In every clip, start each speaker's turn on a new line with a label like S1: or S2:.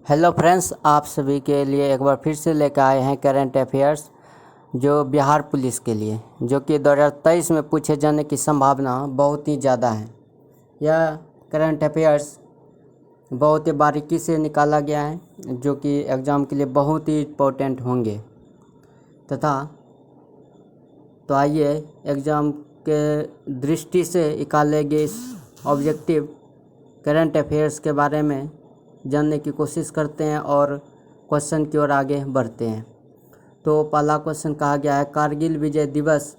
S1: Hello friends, आप सभी के लिए एक बार फिर से लेकर आए हैं करंट अफेयर्स जो बिहार पुलिस के लिए, जो कि 2023 में पूछे जाने की संभावना बहुत ही ज़्यादा है। यह करंट अफेयर्स बहुत ही बारीकी से निकाला गया है, जो कि एग्ज़ाम के लिए बहुत ही इम्पोर्टेंट होंगे तथा तो आइए एग्ज़ाम के दृष्टि से निकाले गए इस ऑब्जेक्टिव करंट अफेयर्स के बारे में जानने की कोशिश करते हैं और क्वेश्चन की ओर आगे बढ़ते हैं। तो पहला क्वेश्चन कहा गया है, कारगिल विजय दिवस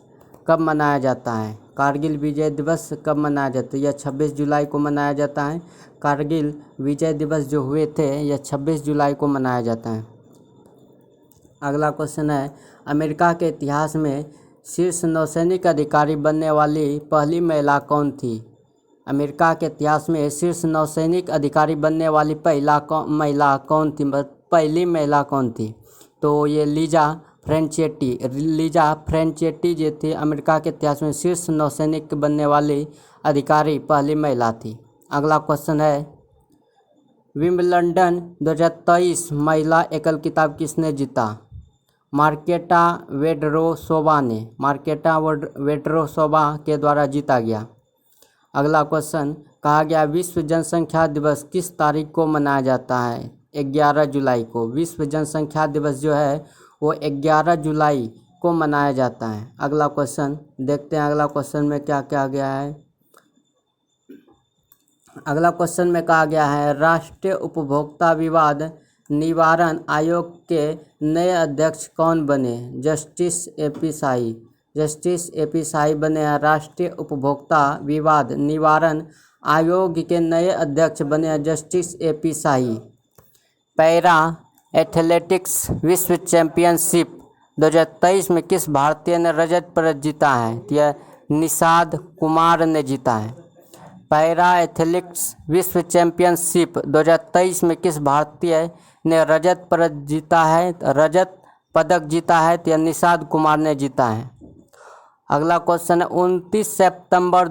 S1: कब मनाया जाता है? कारगिल विजय दिवस कब मनाया जाता है? यह 26 जुलाई को मनाया जाता है। कारगिल विजय दिवस जो हुए थे यह 26 जुलाई को मनाया जाता है। अगला क्वेश्चन है, अमेरिका के इतिहास में शीर्ष नौसैनिक अधिकारी बनने वाली पहली महिला कौन थी? अमेरिका के इतिहास में शीर्ष नौसैनिक अधिकारी बनने वाली महिला कौन थी? पहली महिला कौन थी? तो ये लीजा फ्रेंचेटी जो थी, अमेरिका के इतिहास में शीर्ष नौसैनिक बनने वाली अधिकारी पहली महिला थी। अगला क्वेश्चन है, विंबलडन 2023 महिला एकल खिताब किसने जीता? मार्केटा वेड्रोसोवा के द्वारा जीता गया। अगला क्वेश्चन कहा गया, विश्व जनसंख्या दिवस किस तारीख को मनाया जाता है? 11 जुलाई को। विश्व जनसंख्या दिवस जो है वो 11 जुलाई को मनाया जाता है। अगला क्वेश्चन देखते हैं, अगला क्वेश्चन में क्या क्या गया है। अगला क्वेश्चन में कहा गया है, राष्ट्रीय उपभोक्ता विवाद निवारण आयोग के नए अध्यक्ष कौन बने? जस्टिस एपी शाही बने हैं। राष्ट्रीय उपभोक्ता विवाद निवारण आयोग के नए अध्यक्ष बने हैं जस्टिस एपी शाही। पैरा एथलेटिक्स विश्व चैंपियनशिप 2023 में किस भारतीय ने रजत पदक जीता है? यह निषाद कुमार ने जीता है। पैरा एथलेटिक्स विश्व चैंपियनशिप 2023 में किस भारतीय ने रजत पदक जीता है? तो यह निषाद कुमार ने जीता है। अगला क्वेश्चन है, 29 सितंबर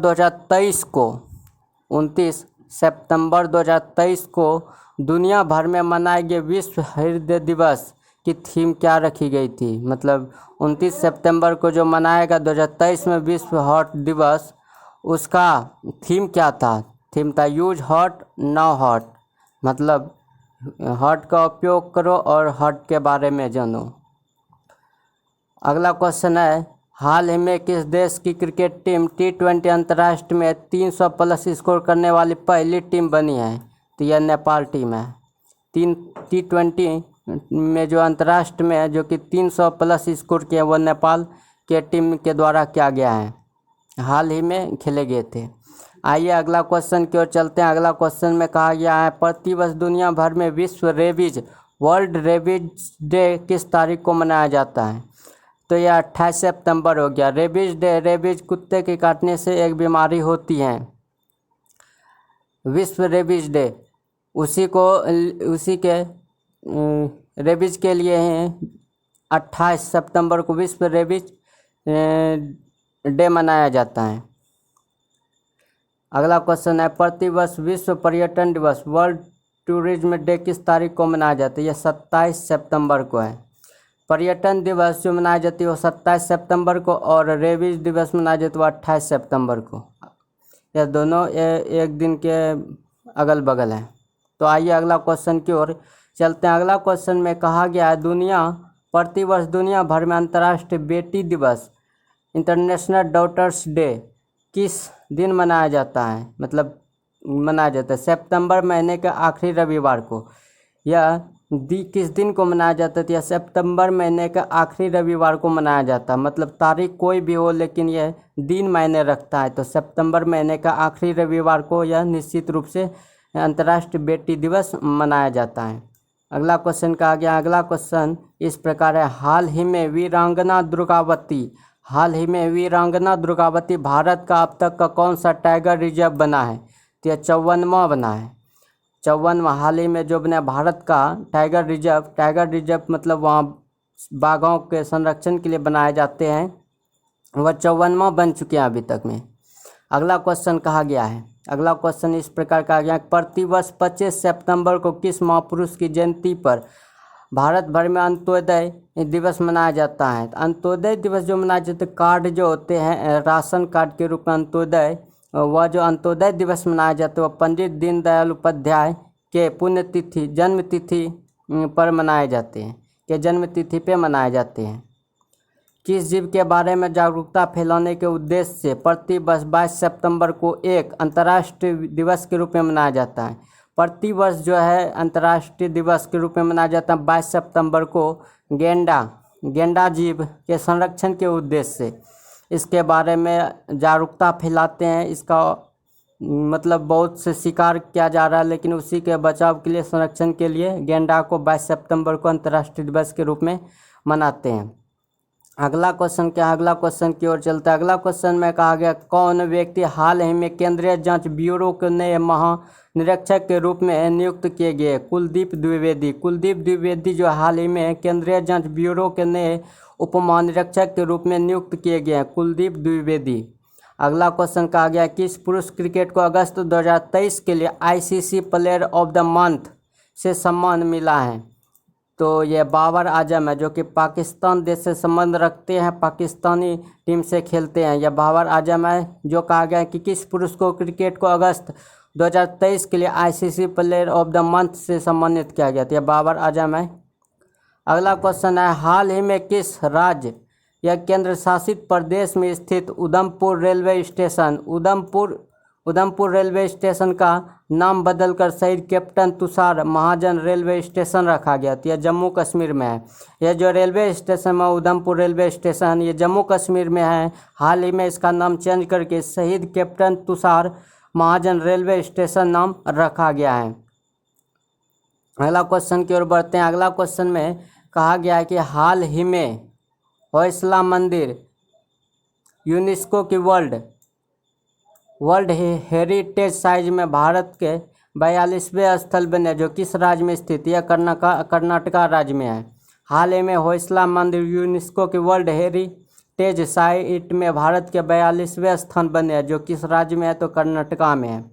S1: 2023 को दुनिया भर में मनाए गए विश्व हृदय दिवस की थीम क्या रखी गई थी? मतलब 29 सितंबर को जो मनाएगा 2023 में विश्व हार्ट दिवस, उसका थीम क्या था? थीम था यूज हार्ट नाउ हार्ट, मतलब हार्ट का उपयोग करो और हार्ट के बारे में जानो। अगला क्वेश्चन है, हाल ही में किस देश की क्रिकेट टीम T20 अंतर्राष्ट्रीय में 300 प्लस स्कोर करने वाली पहली टीम बनी है? तो यह नेपाल टीम है। T20 में जो अंतर्राष्ट्रीय में जो कि 300 प्लस स्कोर किए वो नेपाल के टीम के द्वारा किया गया है, हाल ही में खेले गए थे। आइए अगला क्वेश्चन की ओर चलते हैं। अगला क्वेश्चन में कहा गया है, प्रतिवर्ष दुनिया भर में विश्व वर्ल्ड रेबीज डे किस तारीख को मनाया जाता है? तो यह 28 सितंबर हो गया। रेबीज डे, रेबीज कुत्ते के काटने से एक बीमारी होती है, विश्व रेबीज डे उसी के रेबीज के लिए है। 28 सितंबर को विश्व रेबीज डे मनाया जाता है। अगला क्वेश्चन है, प्रतिवर्ष विश्व पर्यटन दिवस वर्ल्ड टूरिज्म डे किस तारीख को मनाया जाता है? यह 27 सितंबर को है। पर्यटन दिवस जो मनाई जाती है वो 27 सितंबर को और रेबीज दिवस मनाया जाता है वो 28 सितंबर को। यह दोनों एक दिन के अगल बगल हैं। तो आइए अगला क्वेश्चन की ओर चलते हैं। अगला क्वेश्चन में कहा गया है, प्रतिवर्ष दुनिया भर में अंतर्राष्ट्रीय बेटी दिवस इंटरनेशनल डॉटर्स डे किस दिन मनाया जाता है? मतलब मनाया जाता है सितंबर महीने के आखिरी रविवार को। यह किस दिन को मनाया जाता है? यह सितंबर महीने के आखिरी रविवार को मनाया जाता है। मतलब तारीख कोई भी हो लेकिन यह दिन मायने रखता है। तो सितंबर महीने का आखिरी रविवार को यह निश्चित रूप से अंतर्राष्ट्रीय बेटी दिवस मनाया जाता है। अगला क्वेश्चन कहा गया, अगला क्वेश्चन इस प्रकार है, हाल ही में वीरांगना दुर्गावती भारत का अब तक का कौन सा टाइगर रिजर्व बना है? तो यह 54वां बना है। 54वां हाल ही में जो बना भारत का टाइगर रिजर्व मतलब वहाँ बाघों के संरक्षण के लिए बनाए जाते हैं, वह 54वां बन चुके हैं अभी तक में। अगला क्वेश्चन कहा गया है, अगला क्वेश्चन इस प्रकार का आ गया, प्रतिवर्ष 25 सितंबर को किस महापुरुष की जयंती पर भारत भर में अंत्योदय दिवस मनाया जाता है? अंत्योदय दिवस जो मनाया जाता है, कार्ड जो होते हैं राशन कार्ड के रूप में अंत्योदय, वह जो अंत्योदय दिवस मनाया जाता है वह पंडित दीनदयाल उपाध्याय के पुण्यतिथि जन्मतिथि पर मनाए जाते हैं, के जन्मतिथि पे मनाए जाते हैं। किस जीव के बारे में जागरूकता फैलाने के उद्देश्य से प्रति वर्ष 22 सितंबर को एक अंतर्राष्ट्रीय दिवस के रूप में मनाया जाता है? प्रतिवर्ष जो है अंतर्राष्ट्रीय दिवस के रूप में मनाया जाता है 22 सितंबर को गेंडा जीव के संरक्षण के उद्देश्य से इसके बारे में जागरूकता फैलाते हैं। इसका मतलब बहुत से शिकार किया जा रहा है, लेकिन उसी के बचाव के लिए, संरक्षण के लिए गेंडा को 22 सितंबर को अंतर्राष्ट्रीय दिवस के रूप में मनाते हैं। अगला क्वेश्चन क्या है? अगला क्वेश्चन की ओर चलता है। अगला क्वेश्चन में कहा गया, कौन व्यक्ति हाल ही में केंद्रीय जांच ब्यूरो के नए महानिरीक्षक के रूप में नियुक्त किए गए? कुलदीप द्विवेदी। कुलदीप द्विवेदी जो हाल ही में केंद्रीय जांच ब्यूरो के नए उप महानिरीक्षक के रूप में नियुक्त किए गए हैं, कुलदीप द्विवेदी। अगला क्वेश्चन कहा गया, किस पुरुष क्रिकेट को अगस्त 2023 के लिए ICC player of the month से सम्मान मिला है? तो ये बाबर आजम है, जो कि पाकिस्तान देश से संबंध रखते हैं, पाकिस्तानी टीम से खेलते हैं। यह बाबर आजम है, जो कहा गया है कि किस पुरुष को क्रिकेट को अगस्त 2023 के लिए ICC player of the month से सम्मानित किया गया था? यह बाबर आजम है। अगला क्वेश्चन है, हाल ही में किस राज्य या केंद्र शासित प्रदेश में स्थित उधमपुर रेलवे रेलवे स्टेशन का नाम बदलकर शहीद कैप्टन तुषार महाजन रेलवे स्टेशन रखा गया? तो यह जम्मू कश्मीर में है। यह जो रेलवे स्टेशन है उधमपुर रेलवे स्टेशन, ये जम्मू कश्मीर में है। हाल ही में इसका नाम चेंज करके शहीद कैप्टन तुषार महाजन रेलवे स्टेशन नाम रखा गया है। अगला क्वेश्चन की ओर बढ़ते हैं। अगला क्वेश्चन में कहा गया है कि हाल ही में होयसला मंदिर यूनेस्को की वर्ल्ड हेरिटेज साइट में भारत के 42वें स्थल बने, जो किस राज्य में स्थित? यह कर्नाटका राज्य में है। हाल ही में होयसला मंदिर यूनेस्को की वर्ल्ड हेरिटेज साइट में भारत के 42वें स्थान बने, जो किस राज्य में है? तो कर्नाटका में है।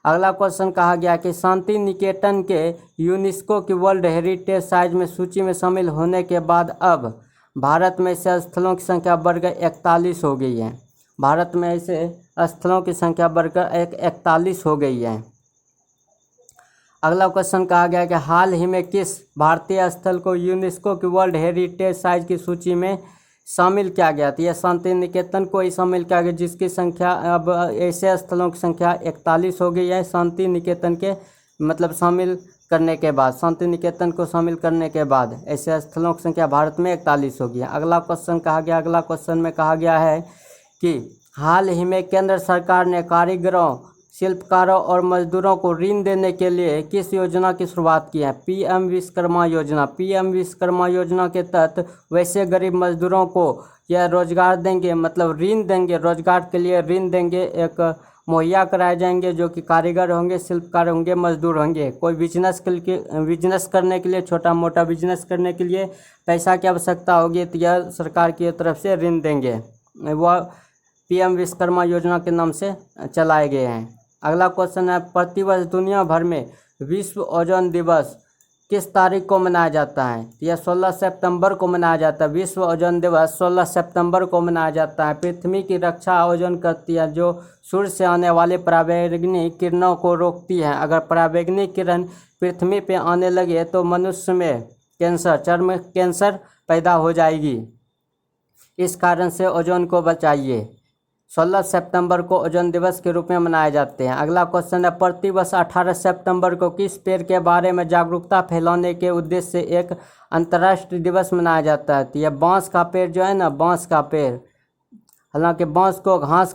S1: अगला क्वेश्चन कहा गया कि शांति निकेतन के यूनेस्को की वर्ल्ड हेरिटेज साइट में सूची में शामिल होने के बाद अब भारत में ऐसे स्थलों की संख्या बढ़कर 41 हो गई है। भारत में ऐसे स्थलों की संख्या बढ़कर 41 हो गई है। अगला क्वेश्चन कहा गया कि हाल ही में किस भारतीय स्थल को यूनेस्को की वर्ल्ड हेरिटेज साइट की सूची में शामिल किया गया? तो यह शांति निकेतन को ही शामिल किया गया, जिसकी संख्या अब ऐसे स्थलों की संख्या 41 हो गई है। शांति निकेतन के मतलब शामिल करने के बाद, शांति निकेतन को शामिल करने के बाद ऐसे स्थलों की संख्या भारत में 41 हो गई है। अगला क्वेश्चन कहा गया, अगला क्वेश्चन में कहा गया है कि हाल ही में केंद्र सरकार ने कारीगरों, शिल्पकारों और मजदूरों को ऋण देने के लिए किस योजना की शुरुआत की है? पीएम विश्वकर्मा योजना। पीएम विश्वकर्मा योजना के तहत वैसे गरीब मजदूरों को यह रोजगार देंगे, मतलब ऋण देंगे, रोजगार के लिए ऋण देंगे, एक मुहैया कराए जाएंगे, जो कि कारीगर होंगे, शिल्पकार होंगे, मजदूर होंगे। कोई बिजनेस करने के लिए, छोटा मोटा बिजनेस करने के लिए पैसा की आवश्यकता होगी, तो यह सरकार की तरफ से ऋण देंगे। वह पीएम विश्वकर्मा योजना के नाम से चलाए गए हैं। अगला क्वेश्चन है, प्रतिवर्ष दुनिया भर में विश्व ओजोन दिवस किस तारीख को मनाया जाता है? यह 16 सितंबर को मनाया जाता है। विश्व ओजोन दिवस 16 सितंबर को मनाया जाता है। पृथ्वी की रक्षा ओजोन करती है, जो सूर्य से आने वाले पराबैंगनी किरणों को रोकती है। अगर पराबैंगनी किरण पृथ्वी पे आने लगे तो मनुष्य में कैंसर, चर्म कैंसर पैदा हो जाएगी। इस कारण से ओजोन को बचाइए। 16 सितंबर को ओजोन दिवस के रूप में मनाए जाते हैं। अगला क्वेश्चन है, प्रतिवर्ष 18 सितंबर को किस पेड़ के बारे में जागरूकता फैलाने के उद्देश्य से एक अंतर्राष्ट्रीय दिवस मनाया जाता है? तो यह बांस का पेड़ जो है ना, बांस का पेड़, हालांकि बांस को घास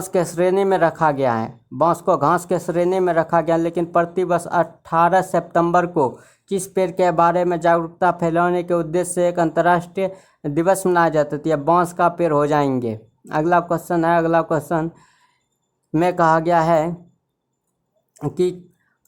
S1: के श्रेणी में रखा गया है, बांस को घास के श्रेणी में रखा गया, लेकिन प्रतिवर्ष 18 सितंबर को किस पेड़ के बारे में जागरूकता फैलाने के उद्देश्य से एक अंतर्राष्ट्रीय दिवस मनाया जाता है? तो यह बांस का पेड़ हो जाएंगे। अगला क्वेश्चन है, अगला क्वेश्चन में कहा गया है कि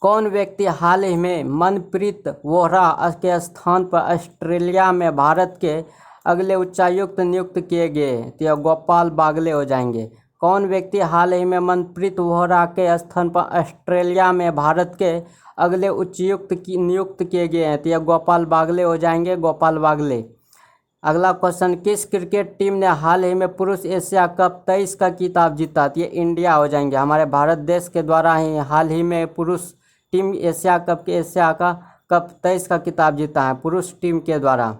S1: कौन व्यक्ति हाल ही में मनप्रीत वोहरा के स्थान पर ऑस्ट्रेलिया में भारत के अगले उच्चायुक्त नियुक्त किए गए? तो यह गोपाल बागले हो जाएंगे। कौन व्यक्ति हाल ही में मनप्रीत वोहरा के स्थान पर ऑस्ट्रेलिया में भारत के अगले उच्चायुक्त की नियुक्त किए गए हैं? तो यह गोपाल बागले हो जाएंगे, गोपाल बागले। अगला क्वेश्चन, किस क्रिकेट टीम ने हाल ही में पुरुष एशिया कप 23 का खिताब जीता? तो ये इंडिया हो जाएंगे, हमारे भारत देश के द्वारा ही हाल ही में पुरुष टीम एशिया का कप 23 का खिताब जीता है पुरुष टीम के द्वारा।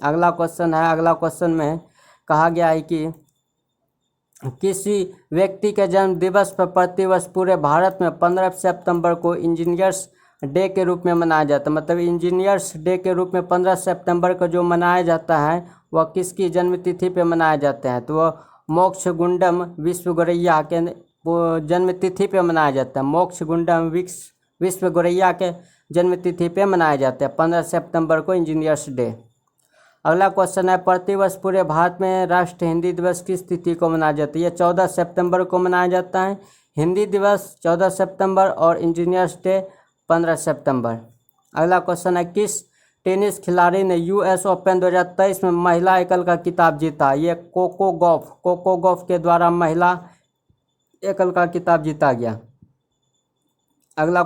S1: अगला क्वेश्चन है, अगला क्वेश्चन में कहा गया है कि किसी व्यक्ति के जन्म दिवस पर प्रतिवर्ष पूरे भारत में 15 सितंबर को इंजीनियर्स डे के रूप में मनाया जाता है। मतलब इंजीनियर्स डे के रूप में 15 सितंबर को जो मनाया जाता है वह किसकी जन्मतिथि पे मनाया जाता है? तो वह मोक्षगुंडम विश्वेश्वरैया के जन्मतिथि पे मनाया जाता है। मोक्षगुंडम विश्वेश्वरैया के जन्मतिथि पे मनाया जाता है 15 सितंबर को इंजीनियर्स डे। अगला क्वेश्चन है, प्रतिवर्ष पूरे भारत में राष्ट्रीय हिंदी दिवस किस तिथि को मनाया जाता है? यह 14 सितंबर को मनाया जाता है। हिंदी दिवस 14 सितंबर और इंजीनियर्स डे 15 सितंबर। अगला क्वेश्चन है, किस टेनिस खिलाड़ी ने यूएस ओपन 2023 में महिला एकल का खिताब जीता? ये कोको गॉफ के द्वारा महिला एकल का खिताब जीता गया। अगला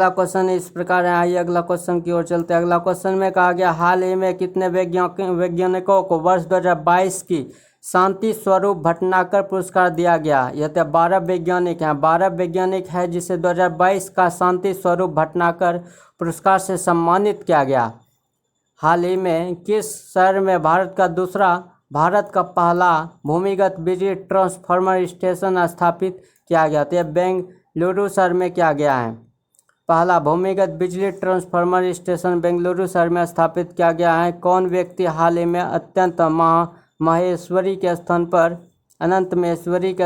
S1: क्वेश्चन इस प्रकार है। आइए अगला क्वेश्चन की ओर चलते हैं। अगला क्वेश्चन में कहा गया, हाल ही में कितने वैज्ञानिकों को वर्ष 2022 की शांति स्वरूप भटनागर पुरस्कार दिया गया? यह तो 12 वैज्ञानिक हैं। 12 वैज्ञानिक है जिसे 2022 का शांति स्वरूप भटनागर पुरस्कार से सम्मानित किया गया। हाल ही में किस शहर में भारत का पहला भूमिगत बिजली ट्रांसफार्मर स्टेशन स्थापित किया गया? तो यह बेंगलुरु शहर में किया गया है। पहला भूमिगत बिजली ट्रांसफार्मर स्टेशन बेंगलुरु शहर में स्थापित किया गया है। कौन व्यक्ति हाल ही में अनंत महेश्वरी के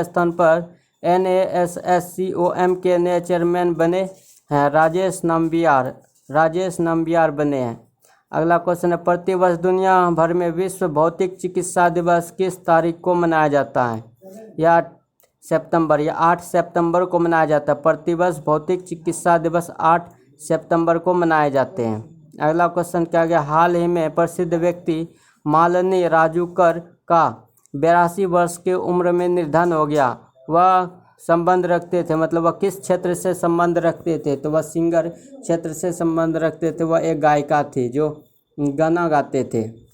S1: स्थान पर NASSCOM के नए चेयरमैन बने हैं? राजेश नंबियार बने हैं। अगला क्वेश्चन है, प्रतिवर्ष दुनिया भर में विश्व भौतिक चिकित्सा दिवस किस तारीख को मनाया जाता है? या 8 सितंबर को मनाया जाता है। प्रतिवर्ष भौतिक चिकित्सा दिवस 8 सितंबर को मनाए जाते हैं। अगला क्वेश्चन क्या गया, हाल ही में प्रसिद्ध व्यक्ति मालिनी राजूकर का 82 वर्ष की उम्र में निधन हो गया। वह संबंध रखते थे, मतलब वह किस क्षेत्र से संबंध रखते थे? तो वह सिंगर क्षेत्र से संबंध रखते थे। वह एक गायिका थी जो गाना गाते थे।